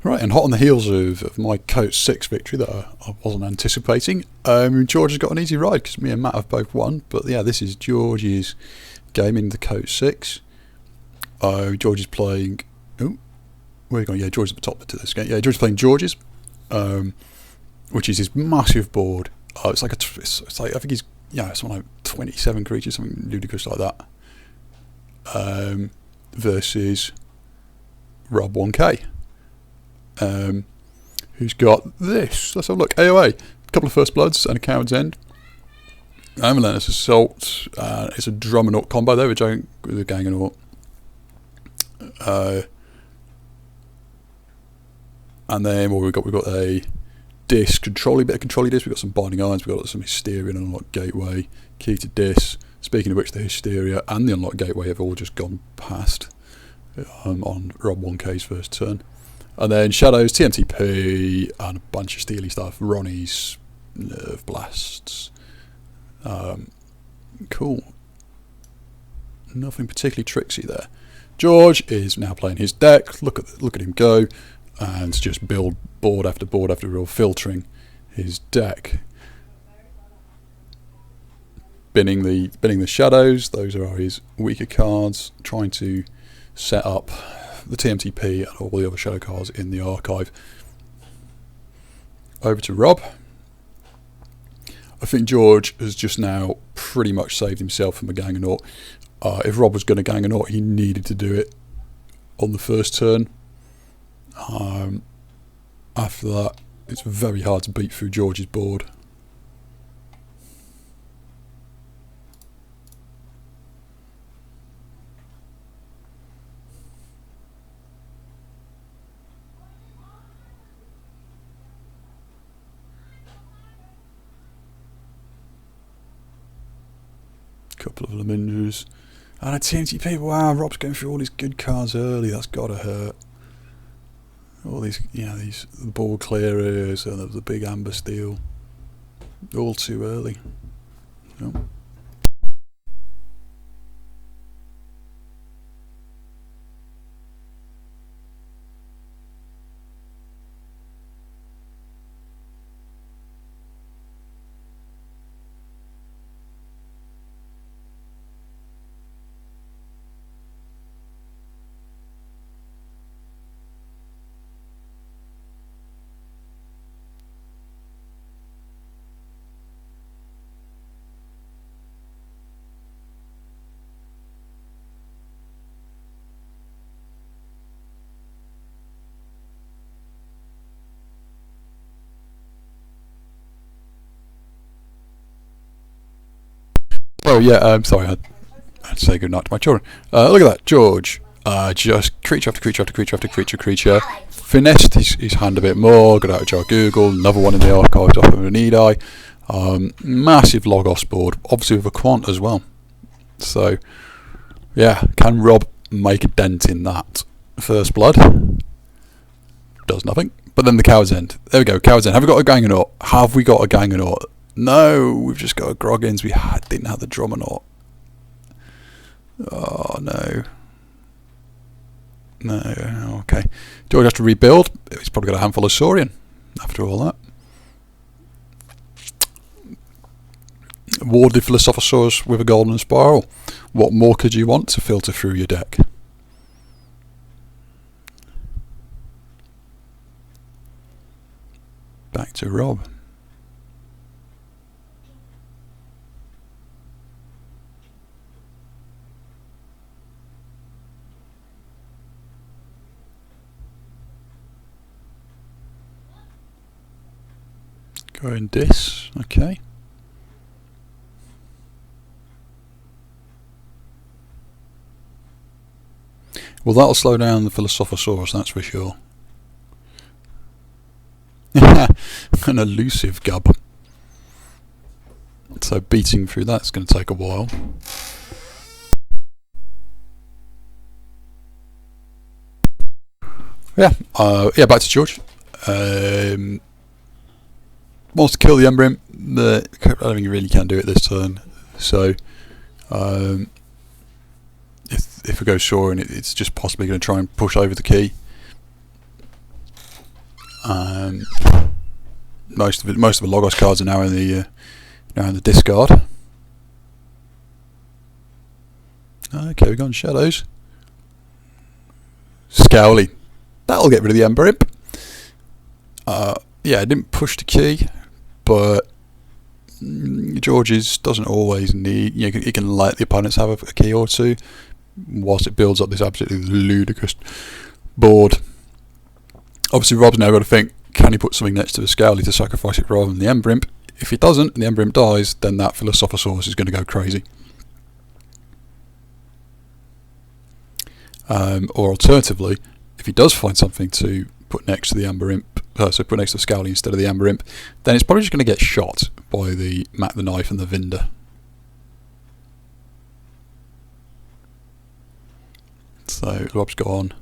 Right, and hot on the heels of my KOTE 6 victory that I wasn't anticipating, George has got an easy ride because me and Matt have both won. But yeah, this is George's game in the KOTE 6. George is playing... Oh, where are you going? Yeah, George is at the top to this game. Yeah, George is playing George's, which is his massive board. It's like I think he's... Yeah, it's like 27 creatures, something ludicrous like that. Versus Rob 1K. Who's got this? Let's have a look. AOA, a couple of First Bloods and a Coward's End. Relentless Assault. It's a Drummer-naut combo there with a Ganger-naut. And then what we've got a disc, bit of controlling disc. We've got some Binding Irons. We've got some Hysteria and Unlock Gateway, Key to Disc. Speaking of which, the Hysteria and the Unlock Gateway have all just gone past on Rob 1K's first turn. And then Shadows, TMTP, and a bunch of steely stuff. Ronnie's, Nerve Blasts. Cool. Nothing particularly tricksy there. George is now playing his deck. Look at him go, and just build board after board after board, filtering his deck. Binning the Shadows. Those are his weaker cards. Trying to set up the TMTP and all the other shadow cards in the archive. Over to Rob. I think George has just now pretty much saved himself from a Ganger-naut. If Rob was going to Ganger-naut, he needed to do it on the first turn. After that, it's very hard to beat through George's board. Couple of Laminders and a TMTP. Wow, Rob's going through all these good cards early. That's gotta hurt. All these, these ball clearers and the big amber steel, all too early. Nope. Oh yeah, sorry, I had to say goodnight to my children. Look at that, George. Just creature after creature after creature after creature. Finessed his hand a bit more, got out a jar Google, another one in the archives off of an Edi. Massive Logos board, obviously with a Quant as well. So, yeah, can Rob make a dent in that? First Blood does nothing. But then the Coward's End. There we go, Coward's End. Have we got a Ganger-naut? Have we got a Ganger-naut? No, we've just got a Groggins. We didn't have the Drummer-naut. Oh, no. No, okay. George has to rebuild. He's probably got a handful of Saurian after all that. Warded Philosophosaurus with a Golden Spiral. What more could you want to filter through your deck? Back to Rob. Going dis, okay. Well, that'll slow down the Philosophosaurus, that's for sure. An elusive gub. So beating through that's going to take a while. Yeah, back to George. Wants to kill the Ember Imp, but I don't think he really can do it this turn. So, if we go Saurian, it's just possibly going to try and push over the key. Most of the Logos cards are now in the discard. Okay, we've gone shadows. Scowly. That'll get rid of the Ember Imp. Yeah, I didn't push the key, but George's doesn't always need. You know, he can let the opponents have a key or two, whilst it builds up this absolutely ludicrous board. Obviously, Rob's now got to think: can he put something next to the Scowly to sacrifice it rather than the Ember Imp? If he doesn't, and the Ember Imp dies, then that Philosophosaurus is going to go crazy. Or alternatively, if he does find something to put next to the Ember Imp, so put next to the Scowly instead of the Ember Imp, then it's probably just going to get shot by the Matt the Knife and the Vinder. So Rob's gone.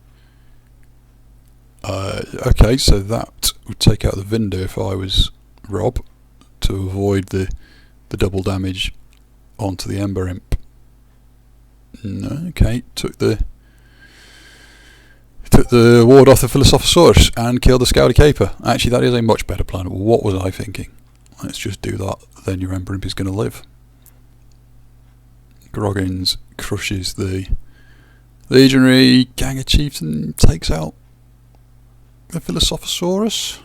Okay, so that would take out the Vinder if I was Rob, to avoid the double damage onto the Ember Imp. Okay, took the ward off the Philosophosaurus and killed the Scowly Caper. Actually, that is a much better plan. What was I thinking? Let's just do that, then your Ember Imp is going to live. Groggins crushes the Legionary. Ganger Chieftain takes out the Philosophosaurus.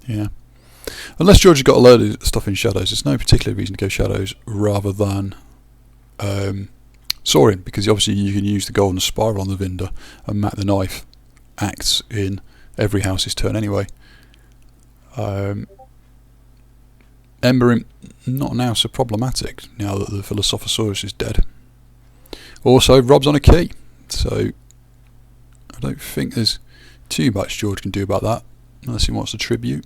Yeah. Unless George has got a load of stuff in shadows, there's no particular reason to go shadows rather than Saurian, because obviously you can use the Golden Spiral on the Vinder, and Matt the Knife acts in every house's turn anyway. Ember Imp not now so problematic now that the Philosophosaurus is dead. Also, Rob's on a key, so I don't think there's too much George can do about that, unless he wants to tribute.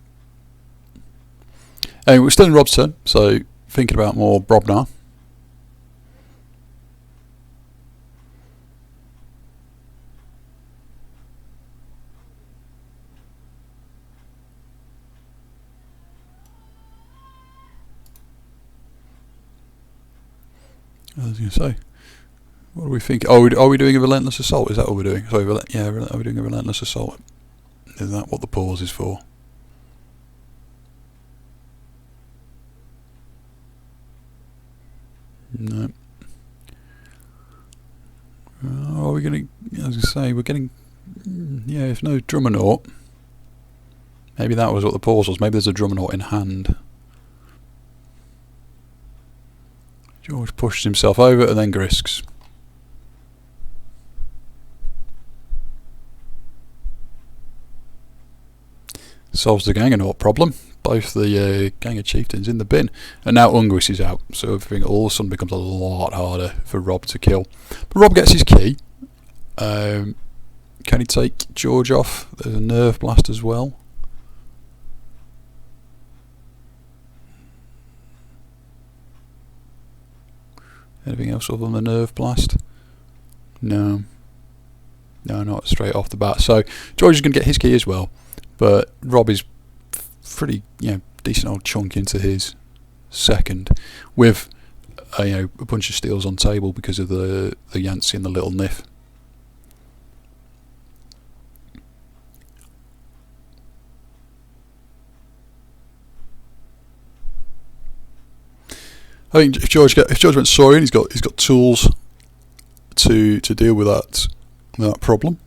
Anyway, we're still in Rob's turn, so thinking about more Brobnar. I was going to say, what do we think? Oh, are we doing a relentless assault? Is that what we're doing? Sorry, yeah, are we doing a relentless assault? Is that what the pause is for? No. Are we going to? As I say, we're getting. Yeah, if no Ganger-naut, maybe that was what the pause was. Maybe there's a Ganger-naut in hand. George pushes himself over and then grisks. Solves the Ganger-naut problem. Both the Ganger Chieftains in the bin, and now Unguis is out, so everything all of a sudden becomes a lot harder for Rob to kill. But Rob gets his key. Can he take George off? There's a Nerve Blast as well. Anything else other than the Nerve Blast? No. No, not straight off the bat. So George is going to get his key as well, but Rob is pretty, decent old chunk into his second, with a bunch of steals on table because of the Yancey and the Little Niff. I think if George went Saurian, he's got tools to deal with that problem.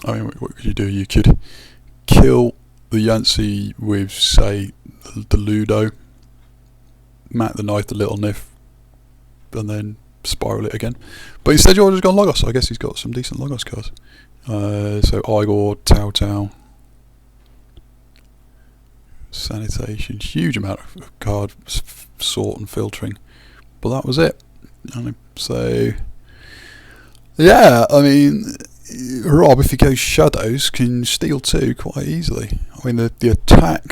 I mean, what could you do? You could kill the Yancey with, say, the Ludo, Matt the Knife, the Little Niff, and then spiral it again. But instead George has gone Logos, so I guess he's got some decent Logos cards. So Igor, Tau, Sanitation, huge amount of card sort and filtering. But that was it. And so, yeah, I mean, Rob, if he goes Shadows, can steal 2 quite easily. I mean, the attack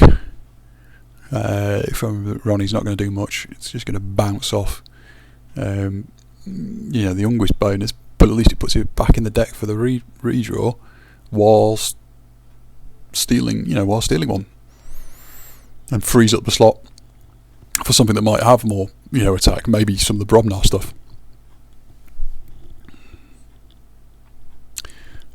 from Ronnie's not going to do much. It's just going to bounce off. The Unguis bonus, but at least it puts it back in the deck for the redraw, whilst stealing, while stealing one, and frees up the slot for something that might have more, attack. Maybe some of the Brobnar stuff.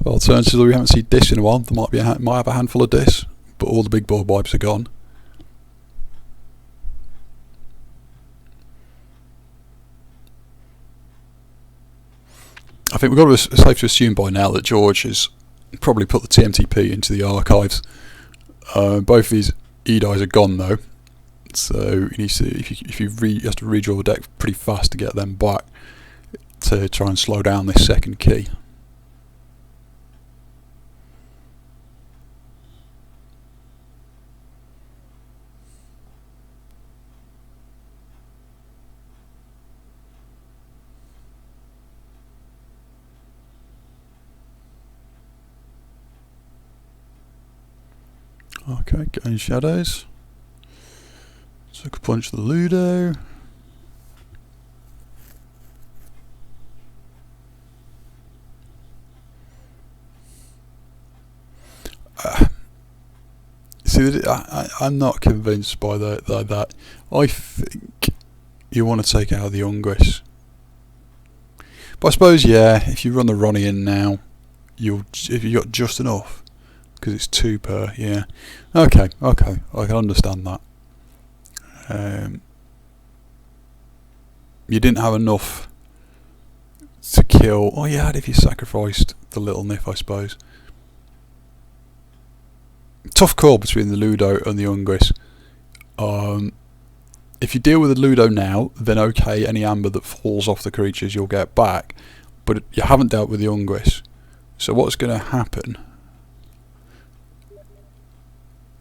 Alternatively, we haven't seen Dis in a while. There might have a handful of Dis, but all the big board wipes are gone. I think we've got to be safe to assume by now that George has probably put the TMTP into the archives. Both of these E-dies are gone though, so he needs to, he has to redraw the deck pretty fast to get them back to try and slow down this second key. Okay, going shadows. Sucker punch the Ludo. See, I'm not convinced by that. I think you want to take out the Ungress. But I suppose, yeah, if you run the Ronnie in now, if you got just enough. Because it's 2 per, yeah. Okay, I can understand that. You didn't have enough to kill. Oh, you had if you sacrificed the little Nif, I suppose. Tough call between the Ludo and the Ungress. If you deal with the Ludo now, then okay, any amber that falls off the creatures you'll get back. But you haven't dealt with the Ungress. So what's going to happen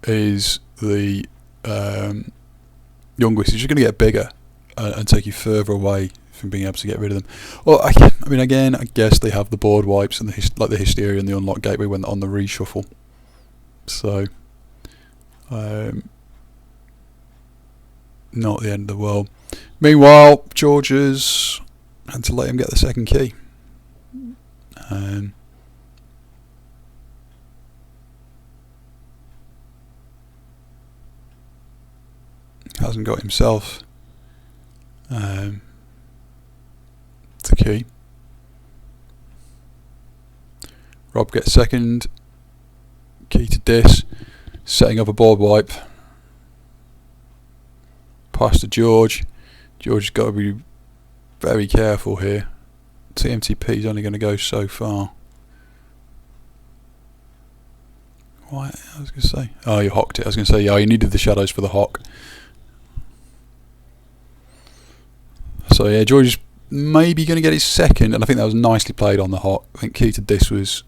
is the Ungress is just going to get bigger and take you further away from being able to get rid of them. Well, I mean, again, I guess they have the board wipes and like the Hysteria and the Unlock Gateway when on the reshuffle. So, not the end of the world. Meanwhile, George's had to let him get the second key. Hasn't got himself the key. Rob gets second. Key to Dis. Setting up a board wipe. Pass to George. George's got to be very careful here. TMTP is only going to go so far. What? I was going to say. Oh, you hocked it. I was going to say, yeah, you needed the shadows for the hock. So yeah, George is maybe going to get his second, and I think that was nicely played on the hock. I think key to Dis was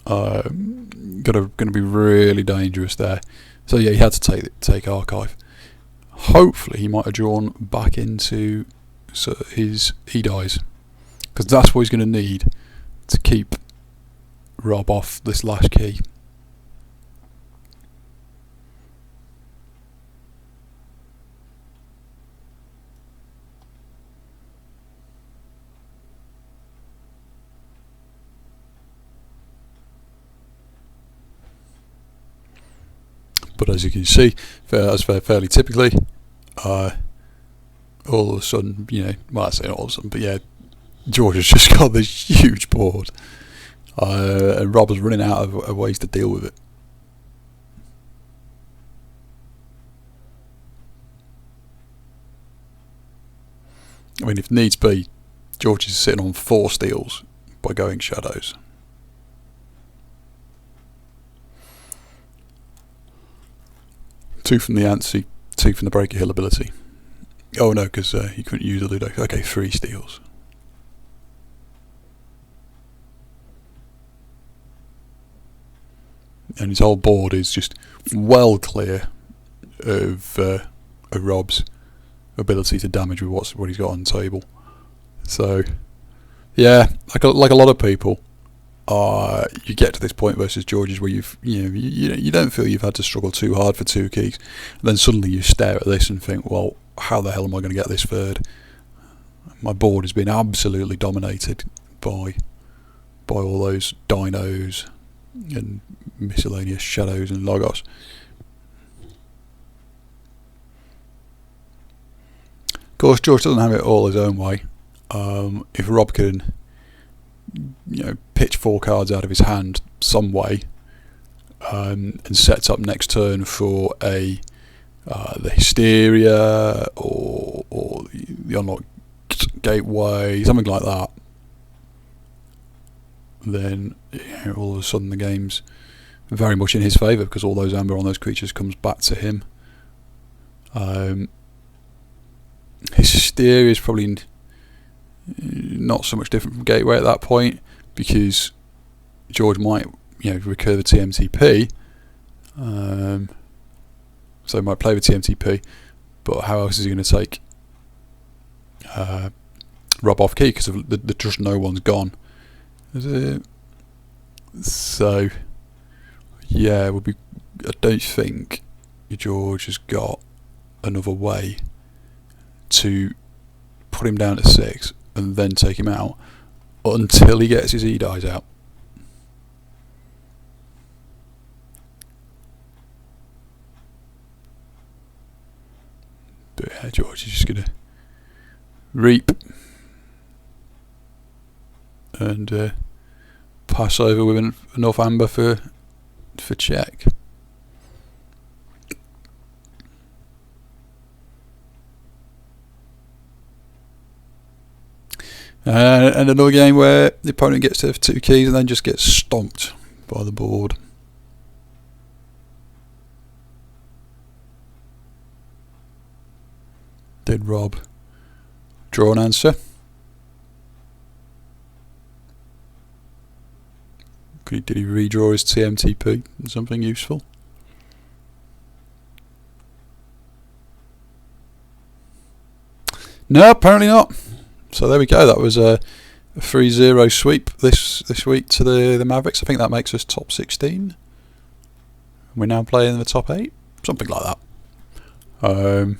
going to be really dangerous there. So yeah, he had to take archive. Hopefully he might have drawn back into his E-dies, because that's what he's going to need to keep Rob off this last key. But as you can see, as fairly typically, all of a sudden, well, I say all of a sudden, but yeah, George has just got this huge board, and Rob is running out of ways to deal with it. I mean, if needs be, George is sitting on 4 steals by going shadows. Two from the Antsy, 2 from the Breaker Hill ability. Oh no, because he couldn't use the Ludo. Okay, 3 steals. And his whole board is just well clear of Rob's ability to damage with what he's got on the table. So, yeah, like a lot of people, you get to this point versus George's where you don't feel you've had to struggle too hard for 2 keys, and then suddenly you stare at this and think, well, how the hell am I going to get this third? My board has been absolutely dominated by all those dinos and miscellaneous shadows and logos. Of course, George doesn't have it all his own way. If Rob can, pitch 4 cards out of his hand some way, and sets up next turn for the Hysteria or the Unlocked Gateway, something like that, then all of a sudden the game's very much in his favour, because all those amber on those creatures comes back to him. Hysteria is probably not so much different from Gateway at that point, because George might recur the TMTP, so he might play the TMTP, but how else is he going to take Rob off key, because the just no one's gone. So yeah, I don't think George has got another way to put him down to 6 and then take him out until he gets his E-dies out. But yeah, George is just going to reap and pass over with enough amber for check. And another game where the opponent gets to have 2 keys and then just gets stomped by the board. Did Rob draw an answer? Did he redraw his TMTP? Something useful? No, apparently not. So there we go. That was a 3-0 sweep this week to the Mavericks. I think that makes us top 16. We're now playing in the top 8, something like that.